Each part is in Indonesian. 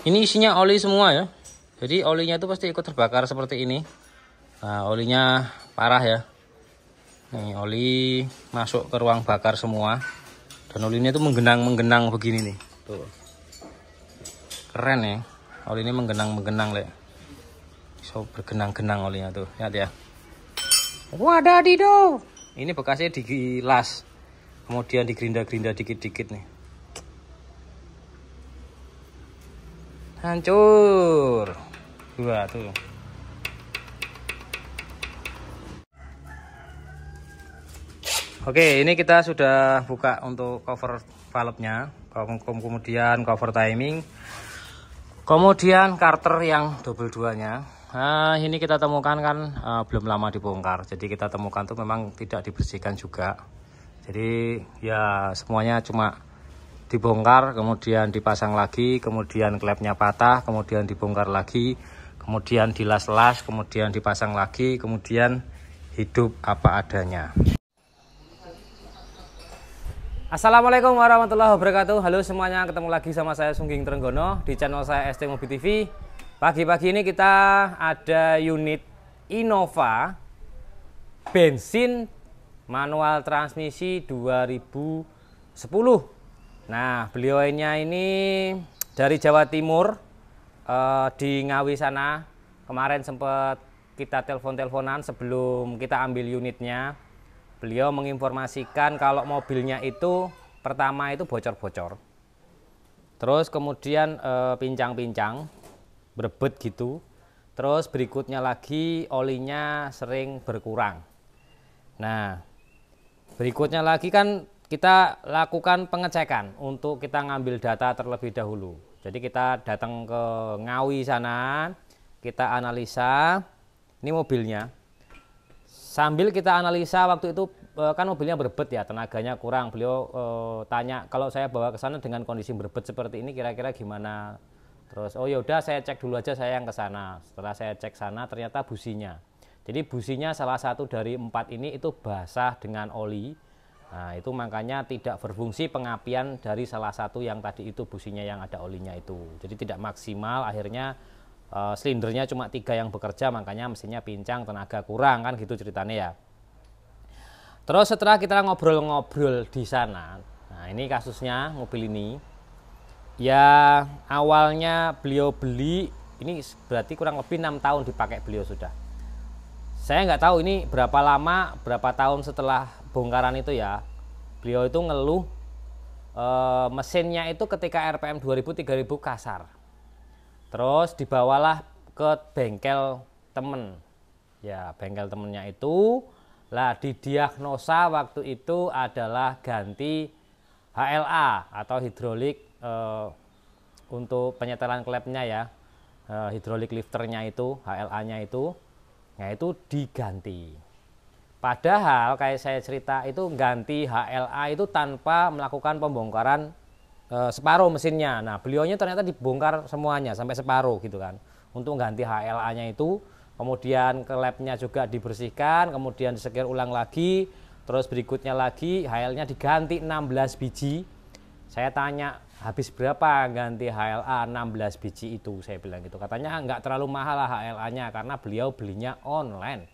Ini isinya oli semua ya. Jadi olinya itu pasti ikut terbakar seperti ini. Nah, olinya parah ya. Nih, oli masuk ke ruang bakar semua. Dan olinya itu menggenang-menggenang begini nih. Tuh. Keren ya. Oli ini menggenang-menggenang, Le. So bergenang-genang olinya tuh. Lihat ya. Wadadido. Ini bekasnya digilas. Kemudian digerinda-gerinda dikit-dikit nih. Hancur. Dua tuh. Oke, ini kita sudah buka untuk cover valve-nya, kemudian cover timing, kemudian karter yang double duanya. Nah, ini kita temukan kan belum lama dibongkar, jadi kita temukan tuh memang tidak dibersihkan juga. Jadi ya semuanya cuma dibongkar, kemudian dipasang lagi, kemudian klepnya patah, kemudian dibongkar lagi, kemudian dilas-las, kemudian dipasang lagi, kemudian hidup apa adanya. Assalamualaikum warahmatullahi wabarakatuh. Halo semuanya, ketemu lagi sama saya Sungging Trenggono di channel saya ST Mobil TV. Pagi-pagi ini kita ada unit Innova bensin manual transmisi 2010. Nah, beliaunya ini dari Jawa Timur, di Ngawi sana. Kemarin sempat kita telepon-teleponan sebelum kita ambil unitnya. Beliau menginformasikan kalau mobilnya itu pertama itu bocor-bocor, terus kemudian pincang-pincang, berebet gitu, terus berikutnya lagi olinya sering berkurang. Nah, berikutnya lagi kan kita lakukan pengecekan untuk kita ngambil data terlebih dahulu. Jadi kita datang ke Ngawi sana, kita analisa ini mobilnya. Sambil kita analisa waktu itu kan mobilnya berebet ya, tenaganya kurang. Beliau tanya kalau saya bawa ke sana dengan kondisi berebet seperti ini kira-kira gimana. Terus oh ya udah saya cek dulu aja, saya yang ke sana. Setelah saya cek sana ternyata businya. Jadi businya salah satu dari 4 ini itu basah dengan oli. Nah, itu makanya tidak berfungsi pengapian dari salah satu yang tadi itu businya yang ada olinya itu. Jadi tidak maksimal, akhirnya silindernya cuma 3 yang bekerja, makanya mesinnya pincang, tenaga kurang kan gitu ceritanya ya. Terus setelah kita ngobrol-ngobrol di sana, nah ini kasusnya mobil ini ya, awalnya beliau beli ini berarti kurang lebih 6 tahun dipakai beliau sudah. Saya nggak tahu ini berapa lama, berapa tahun setelah bongkaran itu ya, beliau itu ngeluh mesinnya itu ketika RPM 2000-3000 kasar. Terus dibawalah ke bengkel temen, ya bengkel temennya itu lah didiagnosa waktu itu adalah ganti HLA atau hidrolik untuk penyetelan klepnya ya, hidrolik lifternya itu HLA-nya itu, nah itu diganti. Padahal kayak saya cerita itu ganti HLA itu tanpa melakukan pembongkaran separuh mesinnya. Nah beliaunya ternyata dibongkar semuanya sampai separuh gitu kan, untuk ganti HLA-nya itu. Kemudian klepnya juga dibersihkan, kemudian disekir ulang lagi, terus berikutnya lagi HL-nya diganti 16 biji. Saya tanya habis berapa ganti HLA 16 biji itu, saya bilang gitu. Katanya nggak terlalu mahal lah HLA-nya karena beliau belinya online.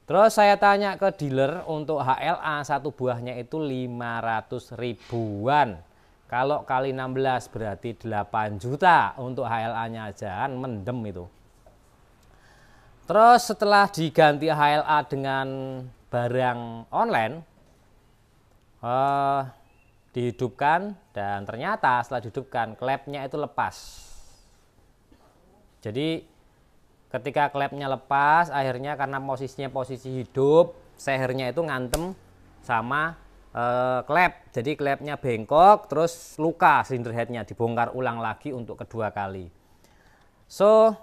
Terus saya tanya ke dealer untuk HLA satu buahnya itu 500 ribuan. Kalau kali 16 berarti 8 juta untuk HLA-nya aja, kan mendem itu. Terus setelah diganti HLA dengan barang online, dihidupkan, dan ternyata setelah dihidupkan klepnya itu lepas. Jadi ketika klepnya lepas, akhirnya karena posisinya posisi hidup, sehernya itu ngantem sama klep. Jadi klepnya bengkok, terus luka silinder headnya, dibongkar ulang lagi untuk kedua kali. So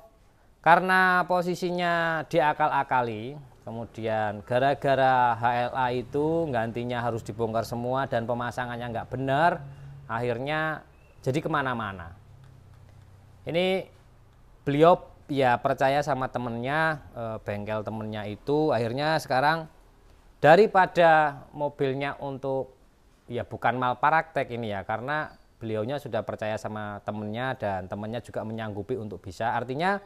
karena posisinya diakal-akali, kemudian gara-gara HLA itu gantinya harus dibongkar semua dan pemasangannya nggak benar, akhirnya jadi kemana-mana. Ini beliau ya percaya sama temennya, bengkel temennya itu, akhirnya sekarang daripada mobilnya untuk ya bukan malpraktek ini ya, karena beliaunya sudah percaya sama temennya dan temennya juga menyanggupi untuk bisa. Artinya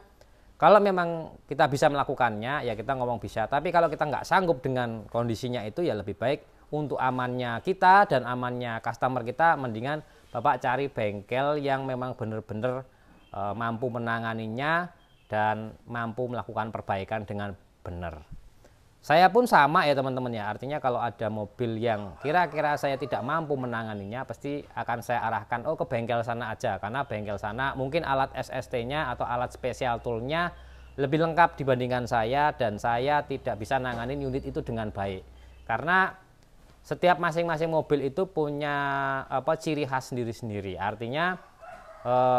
kalau memang kita bisa melakukannya ya kita ngomong bisa, tapi kalau kita nggak sanggup dengan kondisinya itu ya lebih baik untuk amannya kita dan amannya customer kita mendingan Bapak cari bengkel yang memang benar-benar mampu menanganinya dan mampu melakukan perbaikan dengan benar. Saya pun sama ya teman-teman ya, artinya kalau ada mobil yang kira-kira saya tidak mampu menanganinya pasti akan saya arahkan ke bengkel sana aja, karena bengkel sana mungkin alat SST-nya atau alat special tool-nya lebih lengkap dibandingkan saya dan saya tidak bisa nanganin unit itu dengan baik. Karena setiap masing-masing mobil itu punya ciri khas sendiri-sendiri, artinya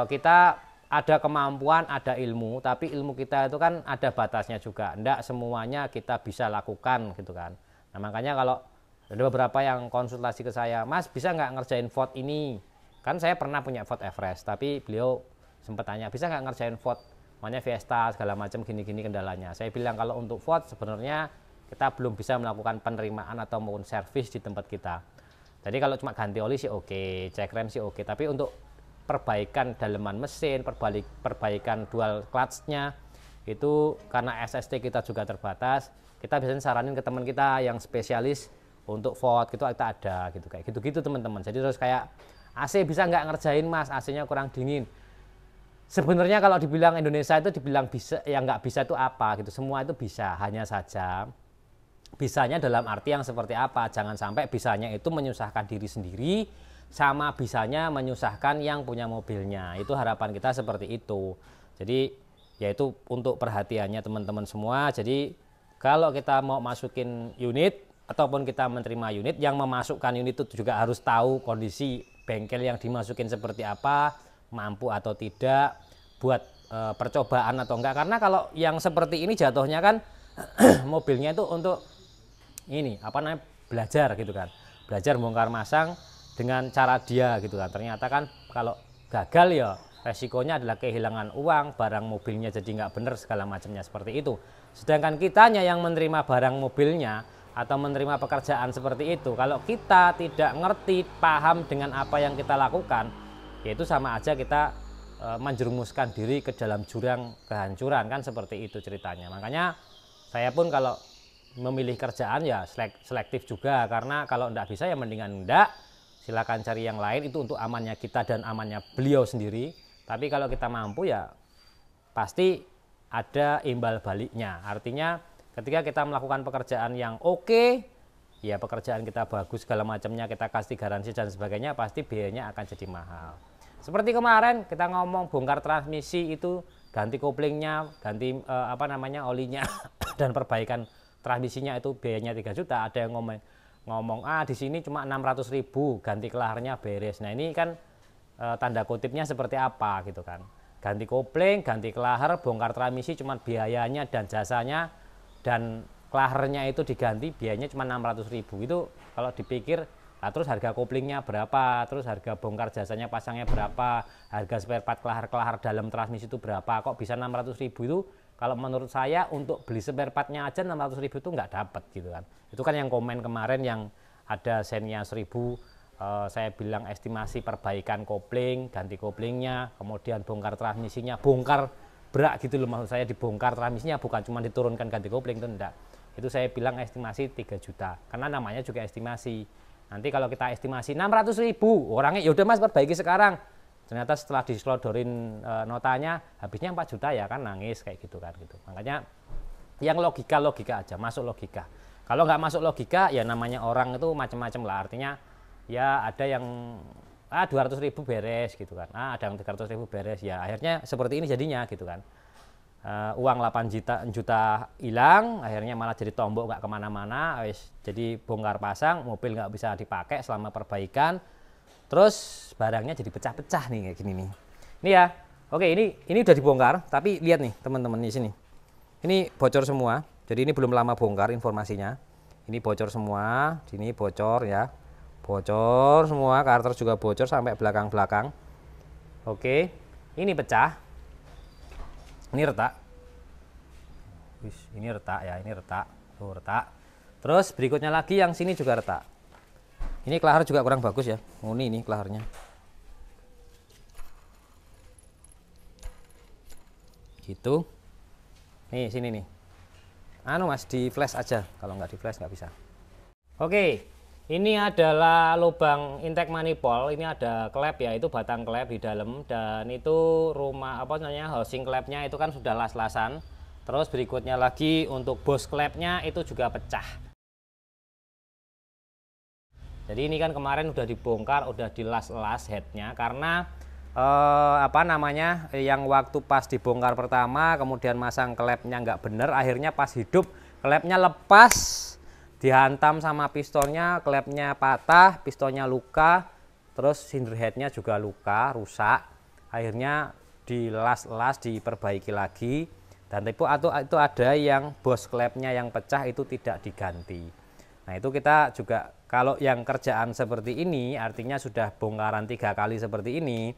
kita ada kemampuan, ada ilmu, tapi ilmu kita itu kan ada batasnya juga. Enggak semuanya kita bisa lakukan gitu kan. Nah makanya kalau ada beberapa yang konsultasi ke saya, Mas bisa nggak ngerjain Ford ini? Kan saya pernah punya Ford Everest, tapi beliau sempat tanya, bisa nggak ngerjain Ford? Makanya Fiesta segala macam gini-gini kendalanya. Saya bilang kalau untuk Ford sebenarnya kita belum bisa melakukan penerimaan atau maupun servis di tempat kita. Jadi kalau cuma ganti oli sih oke, cek rem sih oke, tapi untuk perbaikan daleman mesin, perbaikan dual clutch-nya itu karena SST kita juga terbatas, kita biasanya saranin ke teman kita yang spesialis untuk Ford gitu, kita ada gitu kayak gitu-gitu teman-teman. Jadi terus kayak AC bisa nggak ngerjain Mas, AC-nya kurang dingin. Sebenarnya kalau dibilang Indonesia itu dibilang bisa, ya nggak bisa itu apa gitu, semua itu bisa, hanya saja bisanya dalam arti yang seperti apa, jangan sampai bisanya itu menyusahkan diri sendiri sama bisanya menyusahkan yang punya mobilnya. Itu harapan kita seperti itu. Jadi yaitu untuk perhatiannya teman-teman semua. Jadi kalau kita mau masukin unit ataupun kita menerima unit, yang memasukkan unit itu juga harus tahu kondisi bengkel yang dimasukin seperti apa, mampu atau tidak, buat percobaan atau enggak. Karena kalau yang seperti ini jatuhnya kan mobilnya itu untuk ini belajar gitu kan, belajar bongkar masang dengan cara dia gitu kan. Ternyata kan kalau gagal ya resikonya adalah kehilangan uang, barang mobilnya jadi nggak bener segala macamnya seperti itu. Sedangkan kitanya yang menerima barang mobilnya atau menerima pekerjaan seperti itu, kalau kita tidak ngerti, paham dengan apa yang kita lakukan, yaitu sama aja kita menjerumuskan diri ke dalam jurang kehancuran kan, seperti itu ceritanya. Makanya saya pun kalau memilih kerjaan ya selektif juga, karena kalau enggak bisa ya mendingan enggak, silakan cari yang lain, itu untuk amannya kita dan amannya beliau sendiri. Tapi kalau kita mampu ya pasti ada imbal baliknya. Artinya ketika kita melakukan pekerjaan yang oke, ya pekerjaan kita bagus segala macamnya, kita kasih garansi dan sebagainya, pasti biayanya akan jadi mahal. Seperti kemarin kita ngomong bongkar transmisi itu, ganti koplingnya, ganti olinya dan perbaikan transmisinya itu biayanya 3 juta. Ada yang ngomong di sini cuma 600.000 ganti kelaharnya beres. Nah ini kan tanda kutipnya seperti apa gitu kan, ganti kopling, ganti kelahar, bongkar transmisi cuma biayanya dan jasanya dan kelaharnya itu diganti biayanya cuma 600.000. Itu kalau dipikir, nah terus harga koplingnya berapa, terus harga bongkar jasanya pasangnya berapa, harga spare part kelahar dalam transmisi itu berapa, kok bisa 600.000 itu. Kalau menurut saya untuk beli spare partnya aja 600.000 itu nggak dapat gitu kan. Itu kan yang komen kemarin yang ada sennya 1.000, saya bilang estimasi perbaikan kopling, ganti koplingnya, kemudian bongkar transmisinya, bongkar berak gitu loh, maksud saya dibongkar transmisinya, bukan cuma diturunkan ganti kopling, itu enggak. Itu saya bilang estimasi 3 juta, karena namanya juga estimasi. Nanti kalau kita estimasi 600.000, orangnya yaudah Mas perbaiki sekarang, ternyata setelah dislodorin notanya habisnya 4 juta ya kan, nangis kayak gitu kan gitu. Makanya yang logika aja, masuk logika. Kalau nggak masuk logika ya namanya orang itu macam-macam lah. Artinya ya ada yang 200.000 beres gitu kan, ada yang 300.000 beres, ya akhirnya seperti ini jadinya gitu kan. Uang 8 juta hilang, akhirnya malah jadi tombok nggak kemana-mana, jadi bongkar pasang, mobil nggak bisa dipakai selama perbaikan, terus barangnya jadi pecah-pecah nih kayak gini nih. Ini ya, oke ini udah dibongkar, tapi lihat nih teman-teman di sini, ini bocor semua. Jadi ini belum lama bongkar informasinya, ini bocor semua, sini bocor ya, bocor semua, karter juga bocor sampai belakang-belakang. Oke, ini pecah. Ini retak, ini retak ya, ini retak, tuh retak. Terus berikutnya lagi yang sini juga retak. Ini kelahar juga kurang bagus ya, ini kelaharnya. gitu. Nih sini nih, anu mas, di flash aja, kalau nggak di flash nggak bisa. Oke, ini adalah lubang intake manifold. Ini ada klep ya, itu batang klep di dalam, dan itu rumah apa namanya, housing klepnya itu kan sudah las-lasan. Terus berikutnya lagi untuk bos klepnya itu juga pecah. Jadi ini kan kemarin udah dibongkar, udah dilas-las headnya, karena apa namanya, yang waktu pas dibongkar pertama kemudian masang klepnya nggak bener, akhirnya pas hidup klepnya lepas, dihantam sama pistonnya, klepnya patah, pistonnya luka, terus cylinder headnya juga luka, rusak. Akhirnya dilas-las, diperbaiki lagi, dan itu ada yang bos klepnya yang pecah itu tidak diganti. Nah itu kita juga, kalau yang kerjaan seperti ini artinya sudah bongkaran 3 kali seperti ini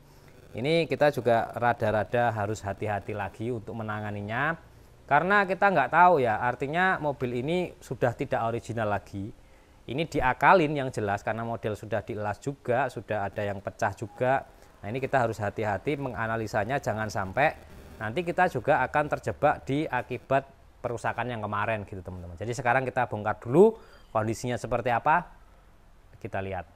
kita juga rada-rada harus hati-hati lagi untuk menanganinya, karena kita nggak tahu ya, artinya mobil ini sudah tidak original lagi. Ini diakalin yang jelas, karena model sudah dielas juga, sudah ada yang pecah juga. Nah ini kita harus hati-hati menganalisanya, jangan sampai nanti kita juga akan terjebak di akibat perusakan yang kemarin gitu teman-teman. Jadi sekarang kita bongkar dulu, kondisinya seperti apa, kita lihat.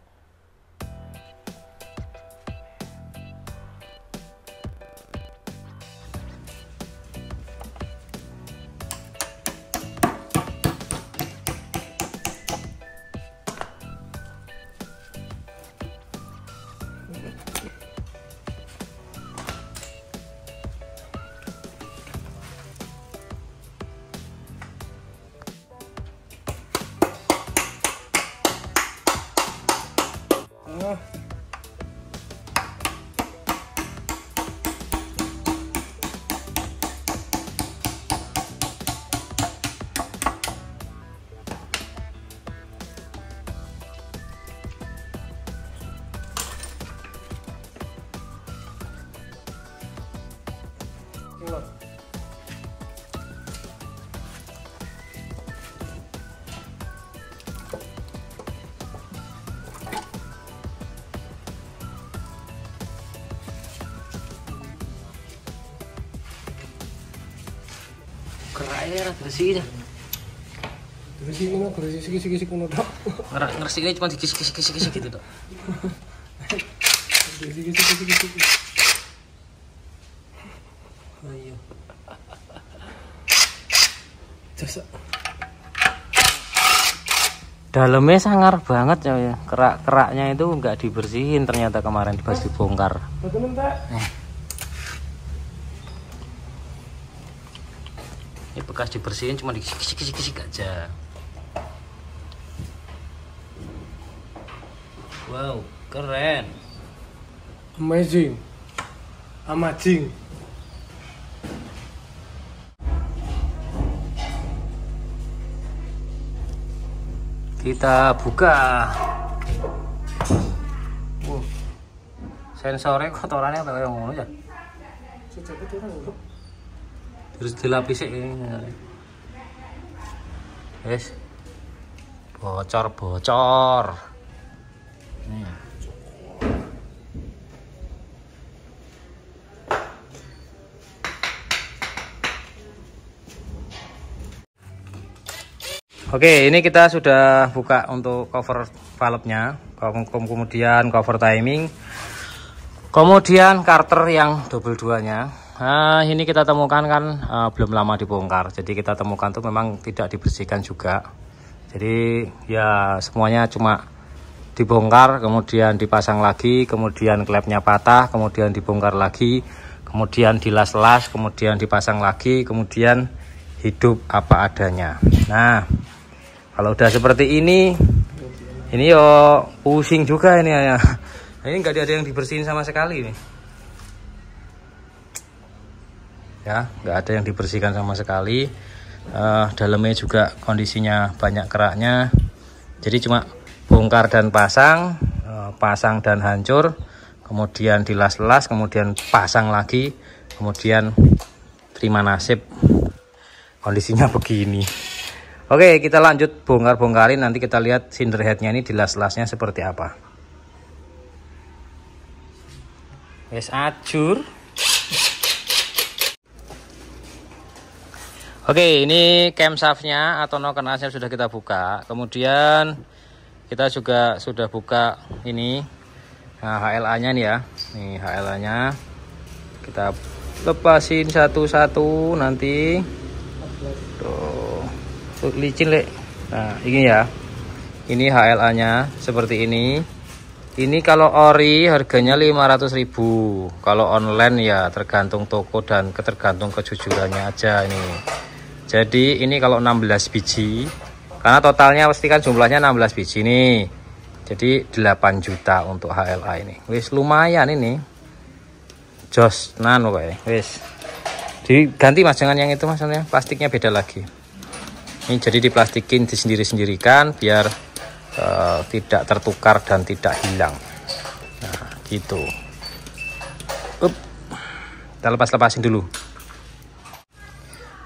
Keraknya bersih dah. Bersih mana? Bersih sikit-sikit mana tak? Ngeresik cuma dikisik-kisik gitu dok. Sikit-sikit. Ayo. Jasa. Dalamnya sangar banget ya, kerak-keraknya itu nggak dibersihin ternyata kemarin pas dibongkar. Ini bekas dibersihin cuma dikisik-kisik aja. Wow, keren. Amazing. Kita buka. Sensornya kotorannya kayak ngono ya. Terus dilapisi ini. Guys. Bocor. Nih. Oke, ini kita sudah buka untuk cover valve-nya, kemudian cover timing, kemudian karter yang double duanya. Nah, ini kita temukan kan belum lama dibongkar, jadi kita temukan tuh memang tidak dibersihkan juga. Jadi ya semuanya cuma dibongkar, kemudian dipasang lagi, kemudian klepnya patah, kemudian dibongkar lagi, kemudian dilas-las, kemudian dipasang lagi, kemudian hidup apa adanya. Nah, kalau udah seperti ini yo pusing juga ini ya. Ini nggak ada yang dibersihin sama sekali nih. Ya, nggak ada yang dibersihkan sama sekali. Dalamnya juga kondisinya banyak keraknya. Jadi cuma bongkar dan pasang, pasang dan hancur, kemudian dilas-las, kemudian pasang lagi, kemudian terima nasib. Kondisinya begini. Oke, kita lanjut bongkar-bongkarin, nanti kita lihat cylinder headnya ini dilas-lasnya seperti apa. Wes ajur. Oke, ini camshaftnya atau noken asnya sudah kita buka. Kemudian kita juga sudah buka ini HLA-nya nih ya. Nih HLA-nya. Kita lepasin satu-satu nanti. Tuh licin, Lek. Nah, ini ya. Ini HLA-nya seperti ini. Ini kalau ori harganya 500.000. Kalau online ya tergantung toko dan tergantung kejujurannya aja ini. Jadi ini kalau 16 biji, karena totalnya pasti kan jumlahnya 16 biji nih. Jadi 8 juta untuk HLA ini. Wis lumayan ini. Jos nano kayak. Wis. Diganti Mas, jangan yang itu maksudnya, plastiknya beda lagi. Ini jadi diplastikin disendiri-sendirikan biar tidak tertukar dan tidak hilang. Nah, gitu. Kita lepas-lepasin dulu.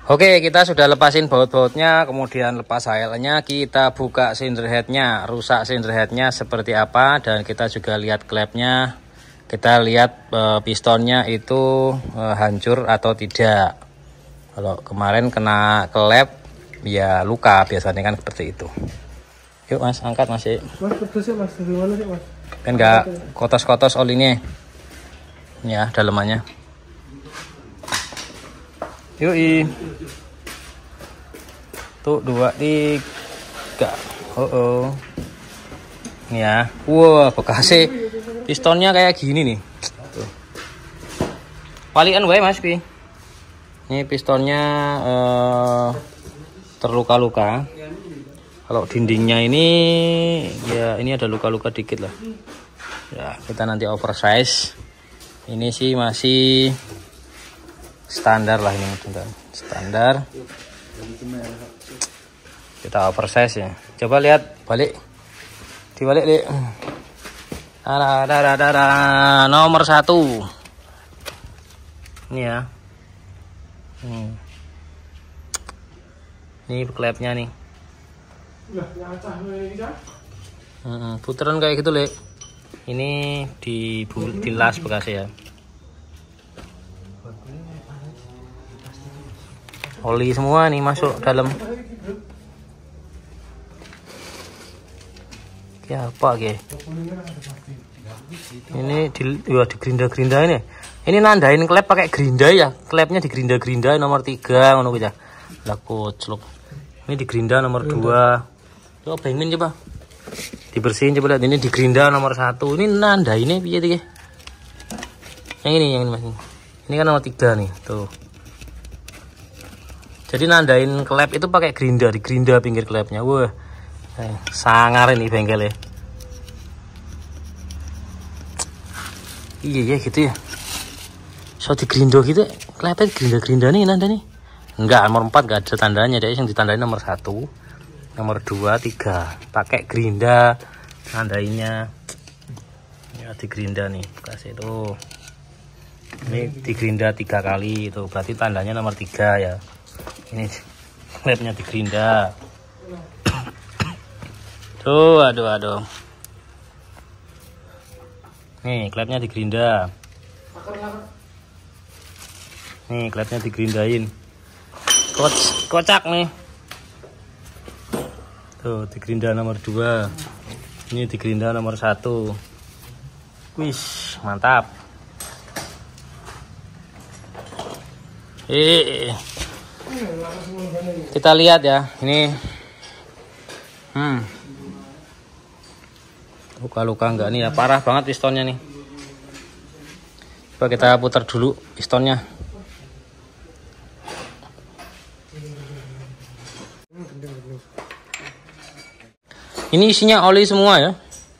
Oke, kita sudah lepasin baut-bautnya, kemudian lepas HL-nya, kita buka cylinder head-nya, rusak cylinder head-nya seperti apa, dan kita juga lihat klepnya, kita lihat pistonnya itu hancur atau tidak. Kalau kemarin kena klep, ya luka, biasanya kan seperti itu. Yuk Mas, angkat Mas. Mas, pedus ya Mas, dari mana sih Mas? Kan nggak kotos-kotos olinya. Ya, dalemannya. Yui. Tuh 2, 3. Oh. Ini ya. Wah, bekasnya pistonnya kayak gini nih. Tuh. Walian wae Mas Pi. Ini pistonnya terluka-luka. Kalau dindingnya ini ya ini ada luka-luka dikit lah. Ya, kita nanti oversize. Ini sih masih standar lah ini, standar. Kita oversize ya. Coba lihat balik, dibalik lihat. Ada nomor 1. Ini ya. Ini klepnya nih. Puteran kayak gitu Lek. Ini dilas bekasnya ya. Oli semua nih masuk dalam. Ya apa ge? Ini digerinda-gerinda ini. Ini nandain klep pakai gerinda ya. Klepnya digerinda-gerinda nomor 3 ngono ya. Lah koclok. Ini digerinda nomor 2. Coba pengen coba. Dibersihin coba lihat, ini digerinda nomor 1. Ini nandainnya piye iki? Yang ini Mas. Ini kan nomor 3 nih, tuh. Jadi nandain klep itu pakai gerinda, digerinda pinggir klepnya. Wah, sangar ini bengkelnya. Iya gitu ya. So digerinda gitu, klepnya gerinda-gerinda nih nanda nih. Enggak, nomor 4 enggak ada tandanya, dia yang ditandain nomor 1, nomor 2, 3. Pakai gerinda nandainnya. Ya digerinda nih, kasih itu. Ini digerinda 3 kali itu, berarti tandanya nomor 3 ya. Ini klepnya digerinda. Tuh, aduh. Nih, klepnya digerinda. Nih, klepnya digerindain. Kocak nih. Tuh, digerinda nomor 2. Ini digerinda nomor 1. Wih, mantap. Kita lihat ya, ini luka-luka enggak nih ya, parah banget pistonnya nih. Coba kita putar dulu pistonnya. Ini isinya oli semua ya,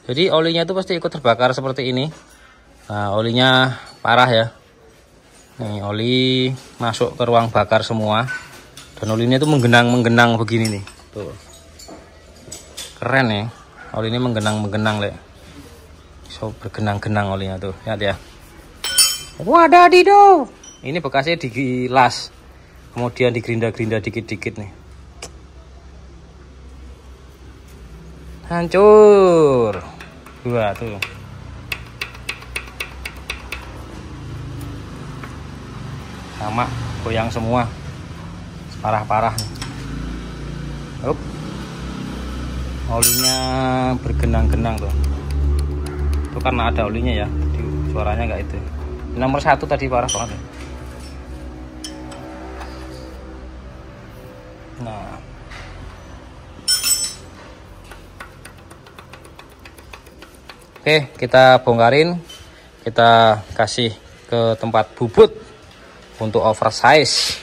jadi olinya itu pasti ikut terbakar seperti ini. Nah, olinya parah ya. Nih, oli masuk ke ruang bakar semua. Dan olinya itu menggenang begini nih. Tuh. Keren ya. Oli ini menggenang, Lek. So bergenang-genang olinya tuh. Lihat ya. Wadadido. Ini bekasnya digilas. Kemudian digerinda-gerinda dikit-dikit nih. Hancur. 2 tuh. Sama, goyang semua. parah-parah. Up. Olinya bergenang-genang tuh. Itu karena ada olinya ya, jadi suaranya nggak itu. Nomor 1 tadi parah banget. Nah, oke, kita bongkarin, kita kasih ke tempat bubut untuk oversize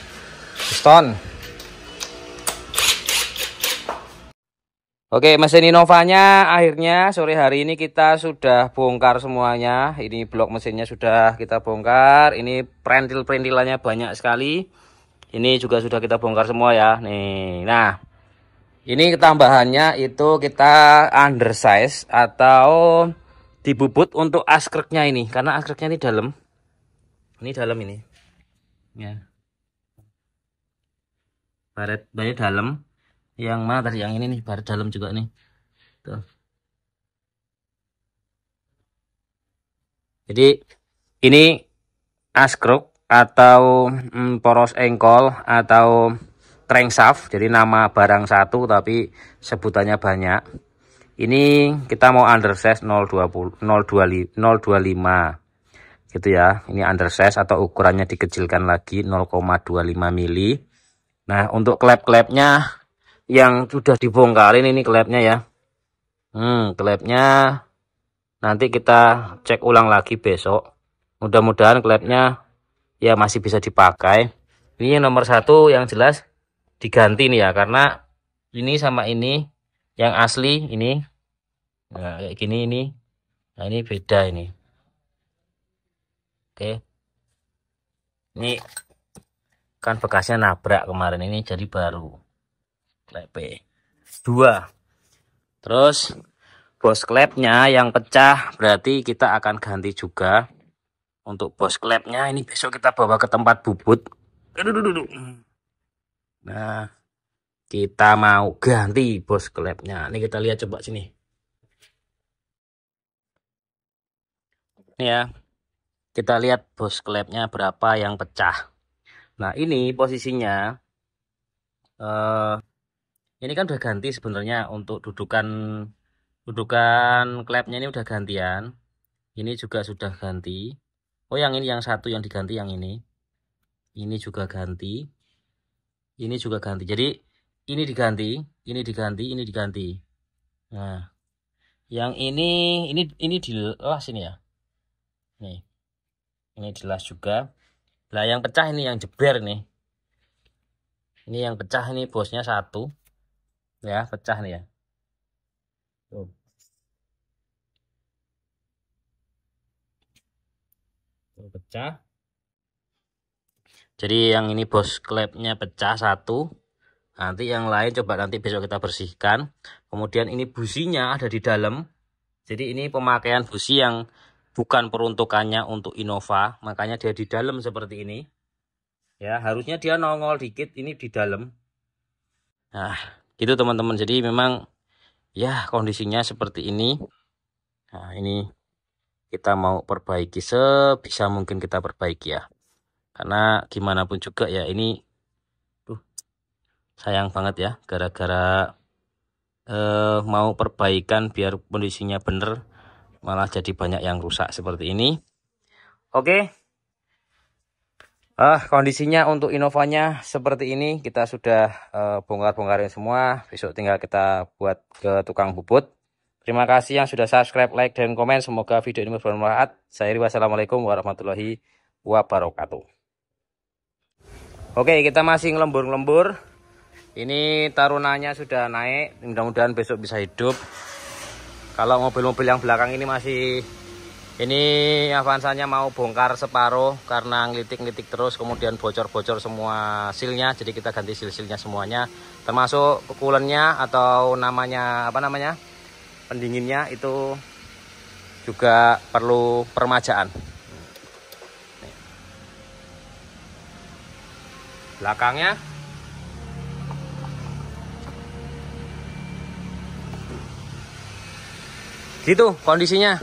piston. Oke, mesin Innova-nya akhirnya sore hari ini kita sudah bongkar semuanya. Ini blok mesinnya sudah kita bongkar. Ini perintil-perintilannya banyak sekali. Ini juga sudah kita bongkar semua ya. Nih, nah ini tambahannya itu kita undersize atau dibubut untuk askreknya ini. Karena askreknya ini dalam. Ini dalam ini. Ya. Baret dalam. Yang mana tadi, yang ini nih, baret dalam juga nih. Tuh. Jadi ini askruk atau poros engkol atau crankshaft. Jadi nama barang satu tapi sebutannya banyak. Ini kita mau undersize 025 gitu ya. Ini undersize atau ukurannya dikecilkan lagi 0,25 mili. Nah, untuk klep-klepnya yang sudah dibongkarin ini klepnya ya. Klepnya nanti kita cek ulang lagi besok. Mudah-mudahan klepnya ya masih bisa dipakai. Ini yang nomor 1 yang jelas diganti nih ya, karena ini sama ini yang asli ini. Nah, kayak gini ini. Nah, ini beda ini. Oke. Ini kan bekasnya nabrak kemarin, ini jadi baru. Klep 2. Terus bos klepnya yang pecah berarti kita akan ganti juga. Untuk bos klepnya ini besok kita bawa ke tempat bubut. Nah, kita mau ganti bos klepnya. Ini kita lihat coba sini. Ini ya, kita lihat bos klepnya berapa yang pecah. Nah, ini posisinya ini kan udah ganti sebenarnya. Untuk dudukan klepnya ini udah gantian. Ini juga sudah ganti. Oh, yang ini yang satu yang diganti yang ini. Ini juga ganti. Ini juga ganti. Jadi ini diganti, ini diganti, ini diganti. Nah, yang ini dilas ini ya. Nih. Ini dilas juga. Lah yang pecah ini yang jeber nih. Ini yang pecah ini bosnya 1. Ya, pecah nih ya. Tuh. Tuh, pecah. Jadi yang ini bos klepnya pecah 1. Nanti yang lain coba nanti besok kita bersihkan. Kemudian ini businya ada di dalam. Jadi ini pemakaian busi yang bukan peruntukannya untuk Innova, makanya dia di dalam seperti ini. Ya, harusnya dia nongol dikit, ini di dalam. Nah, gitu teman-teman. Jadi memang ya kondisinya seperti ini. Nah, ini kita mau perbaiki sebisa mungkin kita perbaiki ya. Karena gimana pun juga ya ini sayang banget ya, gara-gara mau perbaikan biar kondisinya bener malah jadi banyak yang rusak seperti ini. Oke. Kondisinya untuk Innovanya seperti ini. Kita sudah bongkar-bongkarin semua. Besok tinggal kita buat ke tukang bubut. Terima kasih yang sudah subscribe, like, dan komen. Semoga video ini bermanfaat. Saya Iri, wassalamualaikum warahmatullahi wabarakatuh. Oke, kita masih ngelembur-ngelembur. Ini tarunanya sudah naik. Mudah-mudahan besok bisa hidup. Kalau mobil-mobil yang belakang ini masih... Ini Avanzanya mau bongkar separuh karena ngelitik-ngelitik terus, kemudian bocor-bocor semua silnya. Jadi kita ganti sil-silnya semuanya, termasuk coolant-nya atau namanya apa namanya, pendinginnya itu juga perlu permajaan. Belakangnya gitu kondisinya.